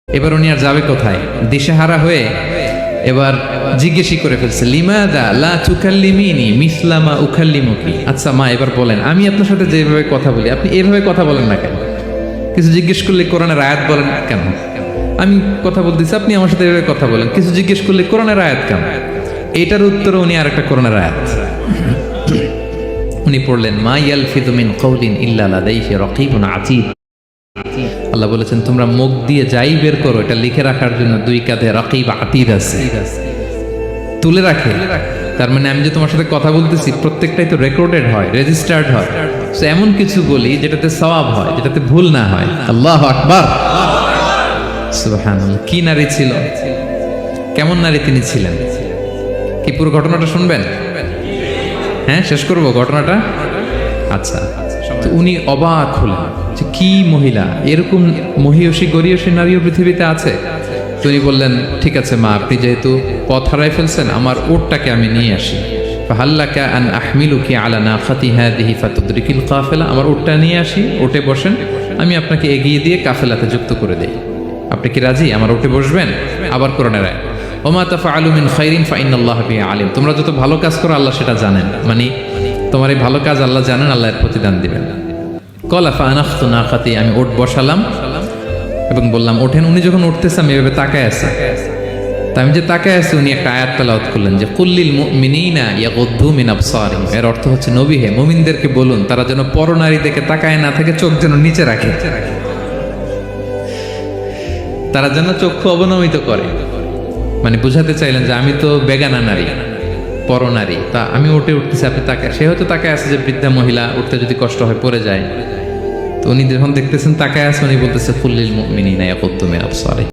এবার উনি আর যাবে কোথায়, দিশেহারা হয়ে এবার জিজ্ঞেসই করে ফেলছে, লিমাদা লা তুকাল্লিমিনি মিসলামা উকাল্লিমুকি। আচ্ছা মা, এবার বলেন, আমি আপনার সাথে যেভাবে কথা বলি আপনি এভাবে কথা বলেন না কেন? কিছু জিজ্ঞেস করলে কোরআনের আয়াত বলেন কেন? আমি কথা বলতেছি, আপনি আমার সাথে এভাবে কথা বলেন। কিছু জিজ্ঞেস করলে কোরআনের আয়াত কেন? এটার উত্তরে উনি আরেকটা কোরআনের আয়াত উনি পড়লেন, মা ইয়ালফিযু মিন কাওলিন ইল্লা লাদাইহি রাকীবুন আতীদ। আল্লাহ বলেছেন, তোমরা মুখ দিয়ে যাই বের করো এটা লিখে রাখার জন্য দুই কাঁধে রাকিব আতীদ আছে, তুলে রাখে। তার মানে আমি যে তোমার সাথে কথা বলতেছি প্রত্যেকটাই তো রেকর্ডেড হয়, রেজিস্টার্ড হয়। সো এমন কিছু বলি যেটাতে সওয়াব হয়, যেটাতে ভুল না হয়। আল্লাহু আকবার, সুবহানাল্লাহ। কি নারী ছিল, কেমন নারী তিনি ছিলেন? কি পুরো ঘটনাটা শুনবেন? হ্যাঁ, শেষ করবো ঘটনাটা। আচ্ছা, তো উনি অবাক হলেন যে কি মহিলা, এরকম মহিয়সী গরিয়সী নারীও পৃথিবীতে আছে। তিনি বললেন, ঠিক আছে মা, আপনি যেহেতু পথ হারাই ফেলছেন, আমার উটটাকে আমি নিয়ে আসি। ফাহাল্লাকা আন আহমিলুকি আলা নাখাতি হাদিহি ফাতুদরিকিল কাফেলা। আমার উটটা নিয়ে আসি, উটে বসেন, আমি আপনাকে এগিয়ে দিয়ে কাফেলাতে যুক্ত করে দেই। আপনি কি রাজি আমার উটে বসবেন? আবার কোরআনের আয়াত, ওমা তাফআলু মিন খাইরিন ফাইনাল্লাহা বিহি আলিম। তোমরা যত ভালো কাজ করো আল্লাহ সেটা জানেন। মানে তোমার এই ভালো কাজ আল্লাহ জানেন, আল্লাহ এর প্রতিদান দিবেন। কলা ফানাখতু নাকাতি, আমি উট বসালাম এবং বললাম ওঠেন। উনি যখন উঠতেছে আমি এভাবে তাকায় আছে, তা আমি যে তাকায় আছি উনি একটা আয়াত তেলাওয়াত করলেন যে কুল্লিল মুমিনিনা ইয়াগুদ্দু মিন আবসারিহিম। এর অর্থ হচ্ছে, নবী হে, মুমিনদেরকে বলুন তারা যেন পরনারী দেখে তাকায় না থাকে, চোখ যেন নিচে রাখে, তারা যেন চক্ষু অবনমিত করে। মানে বুঝাতে চাইলেন যে আমি তো বেগানা নারী, পরনারী, তা আমি উঠতেছি, আপনি তাকায়। সে হয়তো তাকায় আছে যে বৃদ্ধা মহিলা উঠতে যদি কষ্ট হয় পড়ে যায়। তো উনি যখন দেখতেছেন তাকায় আছে, উনি বলতেছে কুল্লিল মুমিনিনা ইয়াগুদ্দু মিন আবসারিহিম।